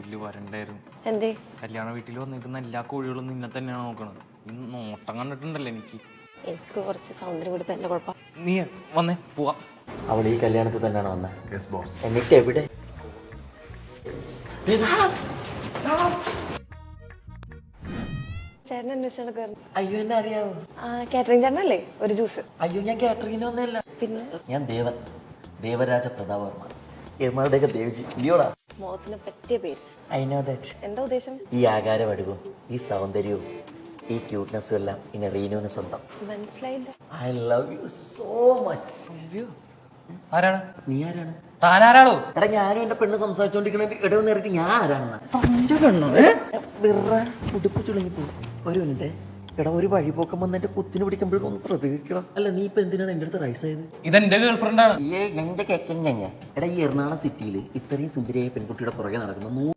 പുല്ല് വരണ്ടായിരുന്നു. എന്തേ? കല്യാണ വീട്ടിൽ വന്നിരിക്കുന്ന എല്ലാ കോഴികളും നിന്നെ തന്നെയാണ് നോക്കണത്. ഈ നോട്ടം കണ്ടിട്ടുണ്ടല്ലോ എനിക്ക് കുറച്ച് സൗന്ദര്യം കൂടി എന്റെ കുഴപ്പം. നീ വന്നേ പോവാ. അവൾ ഈ കല്യാണത്തിൽ തന്നെയാണ് വന്നത്. എന്നിട്ട് എവിടെ? ചേട്ടൻ അന്വേഷണം. അയ്യോ, എന്നെ അറിയാവോ? കാറ്ററിംഗ് ചേട്ടനല്ലേ? ഒരു ജ്യൂസ്. അയ്യോ, ഞാൻ കാറ്ററിംഗിനൊന്നല്ല. പിന്നെ ഞാൻ ദേവരാജ പ്രതാപവർമ്മ, എമ്മയുടെയൊക്കെ ദേവജി ഇല്ലയോടാ. മോഹത്തിന് പറ്റിയ പേര്. I know that. എന്താ ഉദ്ദേശം? ഈ ആകാരവടിവും ഈ സൗന്ദര്യവും ഈ ക്യൂട്ട്നെസ്സും എല്ലാം ഇനി റീനുവിന് സ്വന്തം. മനസ്സിലായില്ല. I love you so much. ആരാണ് നീ ആരാണ്? താനാരാണോ? എടാ, ഞാനും എന്റെ പെണ്ണ് സംസാരിച്ചോണ്ടിരിക്കണ ഇടവ് നേരിട്ട് ഞാൻ ആരാണെന്ന് ഉടുപ്പ് ചുളങ്ങിപ്പോ. ഒരു മിനിറ്റ്. എടാ, ഒരു വഴിപോക്കം വന്ന് എന്റെ കുത്തിന് പിടിക്കുമ്പോഴും ഒന്ന് പ്രതികരിക്കണം. അല്ല, നീ ഇപ്പൊ എന്തിനാണ് എന്റെ അടുത്ത് റൈസ് ആയത്? ഇതെന്റെ ഗേൾഫ്രണ്ട് ആണ്. എന്റെ കേക്കൻ. എടാ, ഈ എറണാകുളം സിറ്റിയിൽ ഇത്രയും സുന്ദരിയായ പെൺകുട്ടിയുടെ പുറകെ നടക്കുന്ന